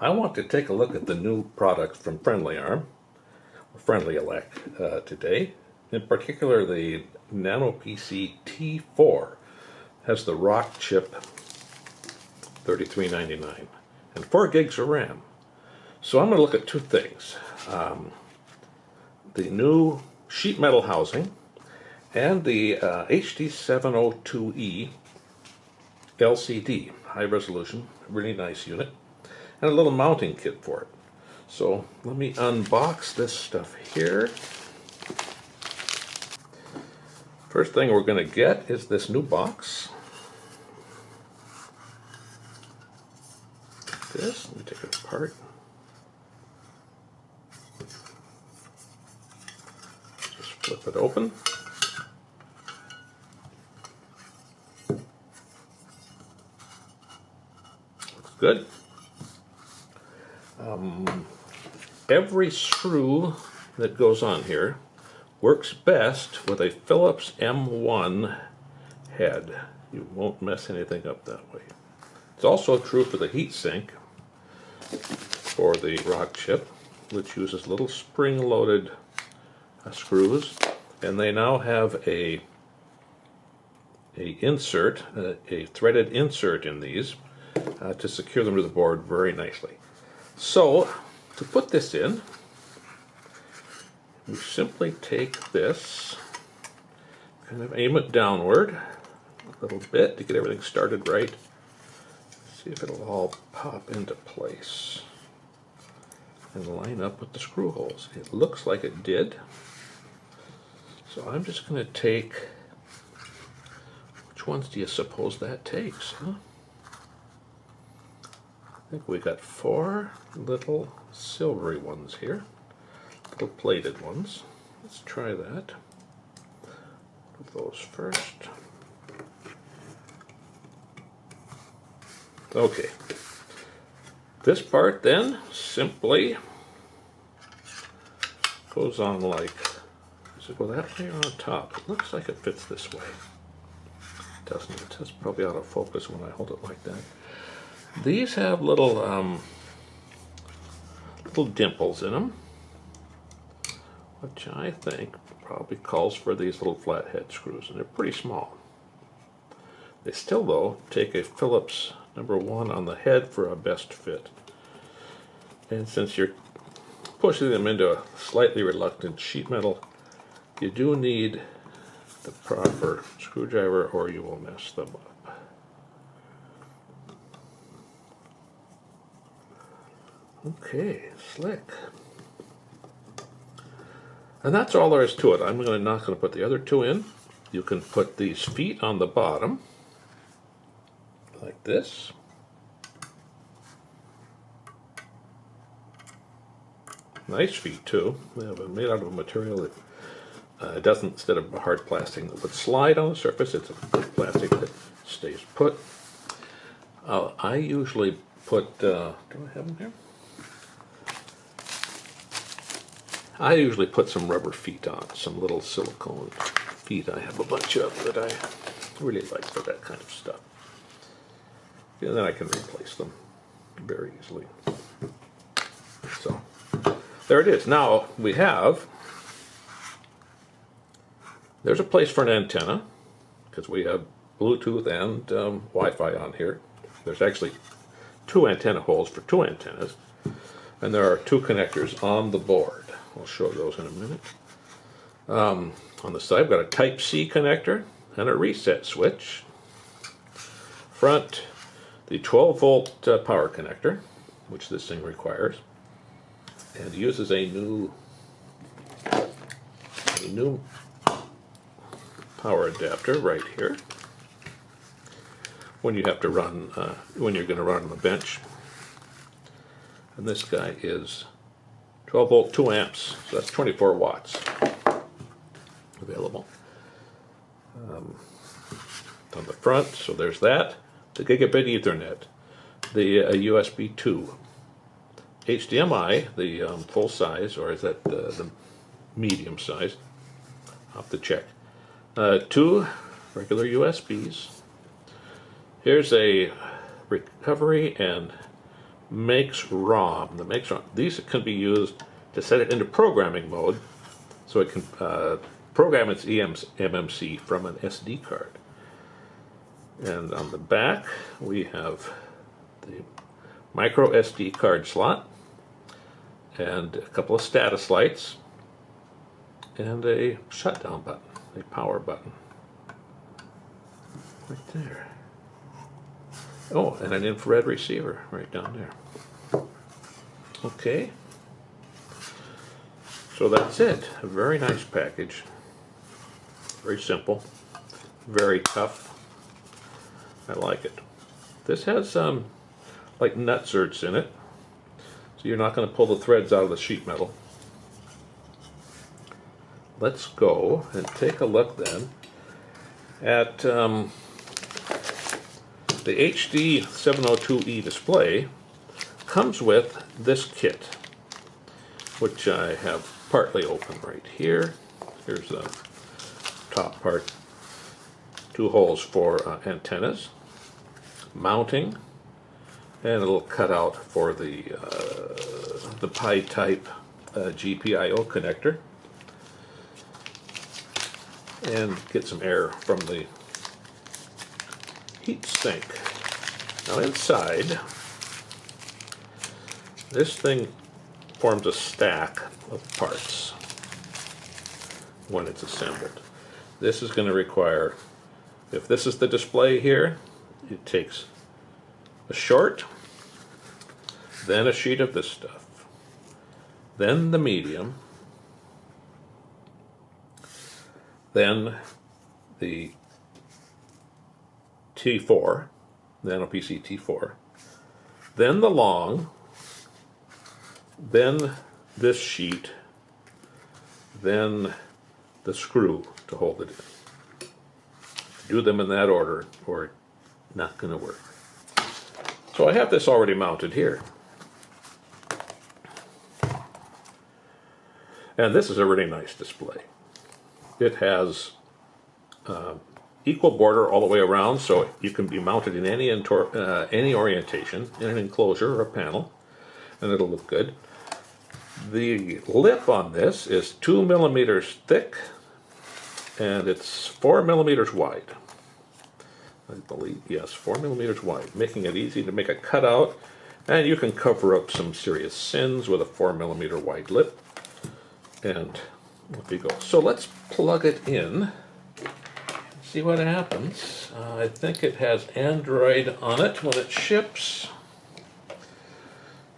I want to take a look at the new products from FriendlyELEC today. In particular, the Nano PC T4 has the Rock chip, $33.99, and 4 gigs of RAM. So I'm going to look at two things: the new sheet metal housing and the HD702E LCD, high resolution, really nice unit, and a little mounting kit for it. So let me unbox this stuff here. First thing we're going to get is this new box. This, let me take it apart. Just flip it open. Looks good. Every screw that goes on here works best with a Phillips M1 head. You won't mess anything up that way. It's also true for the heatsink for the Rock chip, which uses little spring-loaded screws, and they now have a threaded insert in these to secure them to the board very nicely. So, to put this in, you simply take this, kind of aim it downward a little bit to get everything started right. See if it'll all pop into place and line up with the screw holes. It looks like it did. So I'm just going to take, which ones do you suppose that takes, huh? I think we got 4 little silvery ones here, little plated ones. Let's try that. Put those first. Okay. This part then simply goes on like, does it go that way or on top? It looks like it fits this way. It doesn't. It's probably out of focus when I hold it like that. These have little dimples in them, which I think probably calls for these little flathead screws, and they're pretty small. They still, though, take a Phillips #1 on the head for a best fit. And since you're pushing them into a slightly reluctant sheet metal, you do need the proper screwdriver or you will mess them up. Okay, slick. And that's all there is to it. I'm not going to put the other two in. You can put these feet on the bottom, like this. Nice feet too. They have been made out of a material that doesn't, instead of hard plastic that would slide on the surface, it's a good plastic that stays put. I usually put, do I have them here? I usually put some rubber feet on, some little silicone feet. I have a bunch of that I really like for that kind of stuff. And then I can replace them very easily. So, there it is. Now, there's a place for an antenna, because we have Bluetooth and Wi-Fi on here. There's actually 2 antenna holes for 2 antennas, and there are 2 connectors on the board. I'll show those in a minute. On the side, I've got a Type-C connector and a reset switch. Front, the 12-volt power connector, which this thing requires, and uses a new power adapter right here when you have to run, when you're going to run on the bench. And this guy is 12 volt, 2 amps, so that's 24 watts available. On the front, so there's that. The gigabit Ethernet, the USB 2, HDMI, the full size, or is that the medium size? I'll have to check. 2 regular USBs. Here's a recovery and makes ROM. These can be used to set it into programming mode, so it can program its MMC from an SD card. And on the back, we have the micro SD card slot, and a couple of status lights, and a shutdown button, a power button. Right there. Oh, and an infrared receiver right down there. Okay. So that's it. A very nice package. Very simple. Very tough. I like it. This has like nutserts in it, so you're not going to pull the threads out of the sheet metal. Let's go and take a look then at the HD 702E display. Comes with this kit, which I have partly open right here. Here's the top part. 2 holes for antennas, mounting, and a little cutout for the Pi-type GPIO connector, and get some air from the heat sink. Now inside, this thing forms a stack of parts when it's assembled. This is going to require, if this is the display here, it takes a short, then a sheet of this stuff, then the medium, then the T4, the NOPC T4, then the long, then this sheet, then the screw to hold it in. Do them in that order or not going to work. So I have this already mounted here. And this is a really nice display. It has equal border all the way around, so you can be mounted in any orientation, in an enclosure or a panel, and it'll look good. The lip on this is 2 millimeters thick, and it's 4 millimeters wide. I believe, yes, 4 millimeters wide, making it easy to make a cutout, and you can cover up some serious sins with a 4 millimeter wide lip. And there you go. So let's plug it in, see what happens. I think it has Android on it when it ships.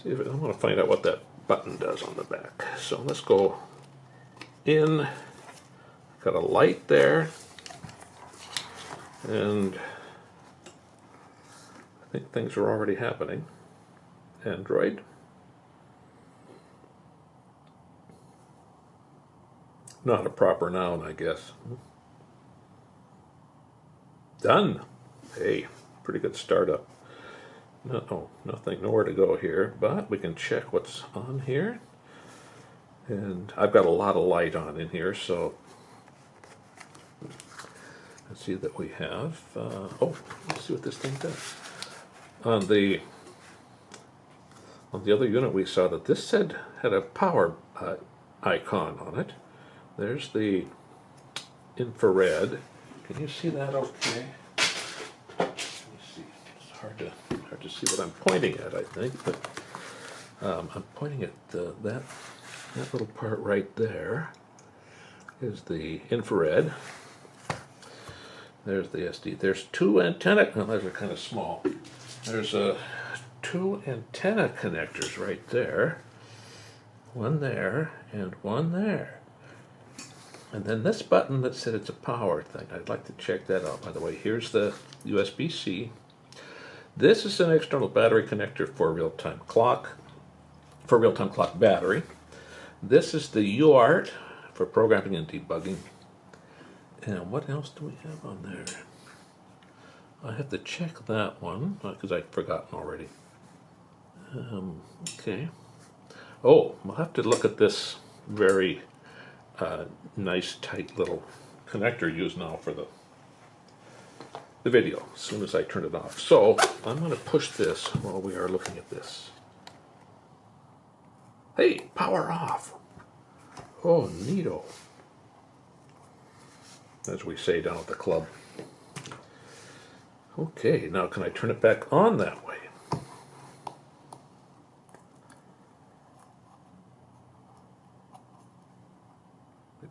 See if I want to find out what that button does on the back. So let's go in. Got a light there, and I think things are already happening. Android. Not a proper noun, I guess. Done. Hey, pretty good startup. Nothing, nowhere to go here, but we can check what's on here. And I've got a lot of light on in here, so let's see that we have, let's see what this thing does. On the other unit we saw that this had a power icon on it. There's the infrared. Can you see that okay? Let me see. It's hard to see what I'm pointing at, I think, but I'm pointing at that little part right there is the infrared. There's the SD. There's 2 antenna. Well, those are kind of small. There's 2 antenna connectors right there. One there and one there. And then this button that said it's a power thing. I'd like to check that out. By the way, here's the USB-C. This is an external battery connector for real-time clock battery. This is the UART for programming and debugging. And what else do we have on there? I have to check that one because I've forgotten already. Okay. Oh, we'll have to look at this very nice, tight little connector used now for the video as soon as I turn it off. So I'm going to push this while we are looking at this. Hey, power off. Oh, neato. As we say down at the club. Okay, now can I turn it back on that way?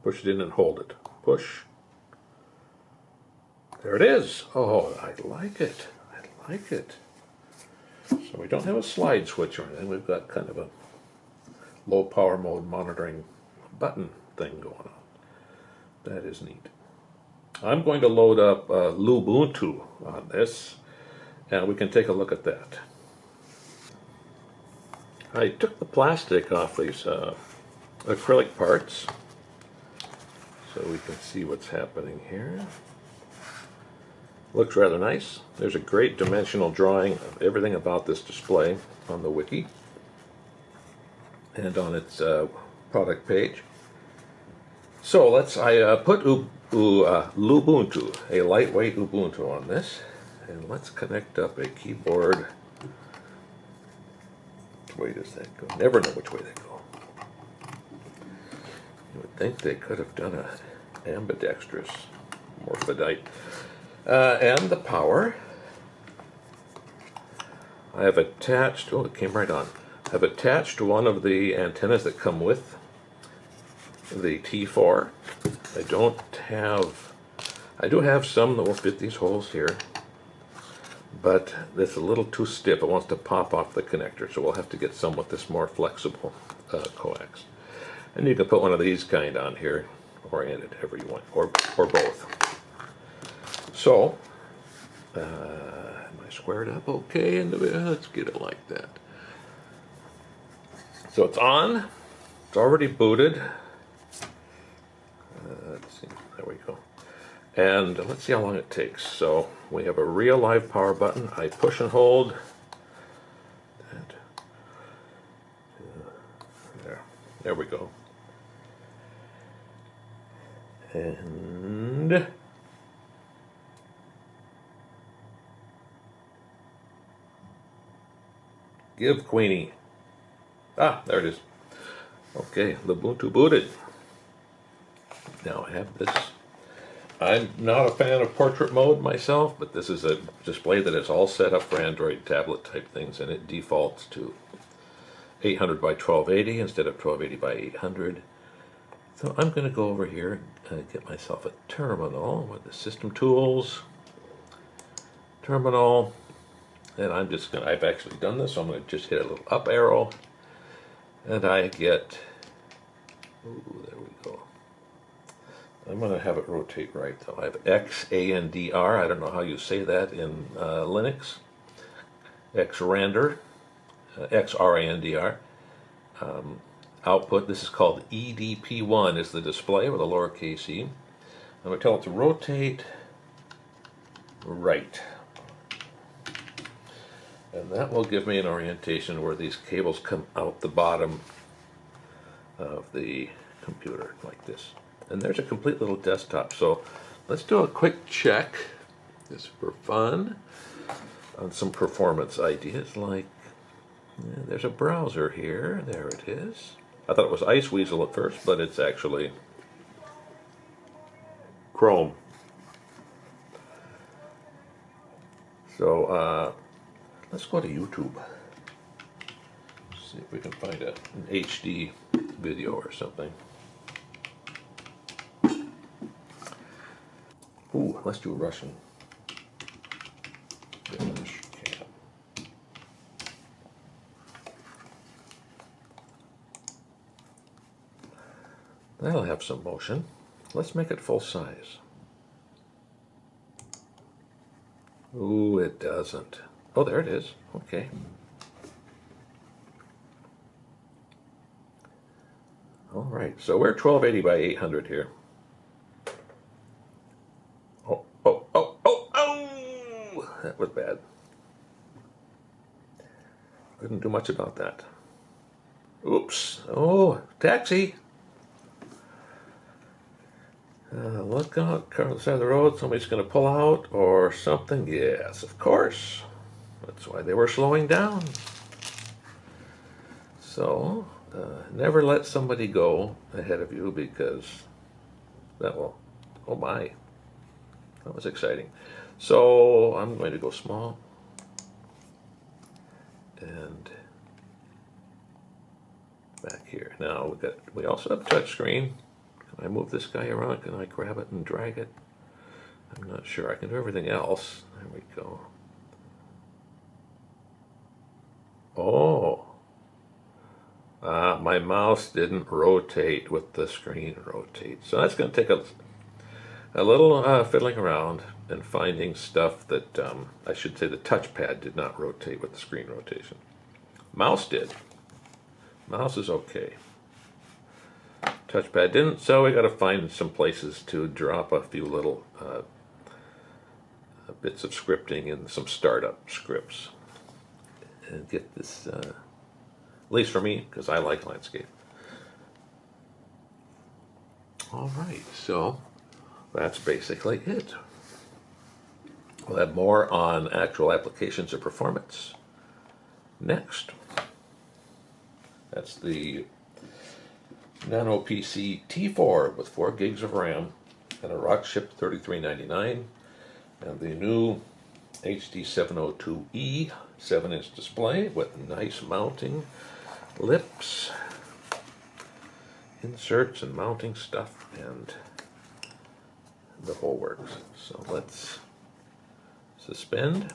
Push it in and hold it. Push. There it is. Oh, I like it. I like it. So we don't have a slide switch or anything. We've got kind of a low power mode monitoring button thing going on. That is neat. I'm going to load up Lubuntu on this, and we can take a look at that. I took the plastic off these acrylic parts so we can see what's happening here. Looks rather nice. There's a great dimensional drawing of everything about this display on the wiki and on its product page. So I put Lubuntu, a lightweight Ubuntu on this, and let's connect up a keyboard. Which way does that go? Never know which way they go. You would think they could have done a ambidextrous morphodite. And the power. I have attached, oh, it came right on. I've attached one of the antennas that come with the T4. I do have some that will fit these holes here, but it's a little too stiff. It wants to pop off the connector, so we'll have to get some with this more flexible coax. And you can put one of these kind on here, oriented however you want, or both. So, am I squared up okay? And let's get it like that. So it's on. It's already booted. Let's see. There we go. And let's see how long it takes. So we have a real live power button. I push and hold. There we go. And give Queenie. Ah, there it is. Okay, Lubuntu booted. Now I have this. I'm not a fan of portrait mode myself, but this is a display that is all set up for Android tablet type things, and it defaults to 800 by 1280 instead of 1280 by 800. So I'm going to go over here and get myself a terminal with the system tools. Terminal. And I'm just going to, I've actually done this, so I'm going to just hit a little up arrow. And I get, ooh, there we go. I'm going to have it rotate right though. I have XANDR. I don't know how you say that in Linux. XRANDR. XRANDR. Output, this is called EDP1, is the display with a lowercase e. I'm going to tell it to rotate right. And that will give me an orientation where these cables come out the bottom of the computer like this. And there's a complete little desktop. So let's do a quick check, just for fun, on some performance ideas like, there's a browser here. There it is. I thought it was Iceweasel at first, but it's actually Chrome. So let's go to YouTube. See if we can find an HD video or something. Ooh, let's do Russian. That'll have some motion. Let's make it full size. Ooh, it doesn't. Oh, there it is. Okay. All right, so we're 1280 by 800 here. Oh, that was bad. Couldn't do much about that. Oops. Oh, taxi. Look out, car on the side of the road, somebody's going to pull out or something. Yes, of course. That's why they were slowing down. So, Never let somebody go ahead of you, because that will, oh my, that was exciting. So I'm going to go small, and back here. Now we also have a touch screen. Can I move this guy around? Can I grab it and drag it? I'm not sure. I can do everything else. There we go. Oh, my mouse didn't rotate with the screen rotate. So that's going to take a little fiddling around and finding stuff that, I should say the touchpad did not rotate with the screen rotation. Mouse did. Mouse is okay. Touchpad didn't, so we got to find some places to drop a few little bits of scripting in some startup scripts and get this, at least for me, because I like landscape. All right, so that's basically it. We'll have more on actual applications of performance next. That's the Nano PC T4 with 4 gigs of RAM and a Rockchip 3399, and the new HD 702E 7-inch display with nice mounting lips, inserts and mounting stuff, and the whole works. So let's suspend.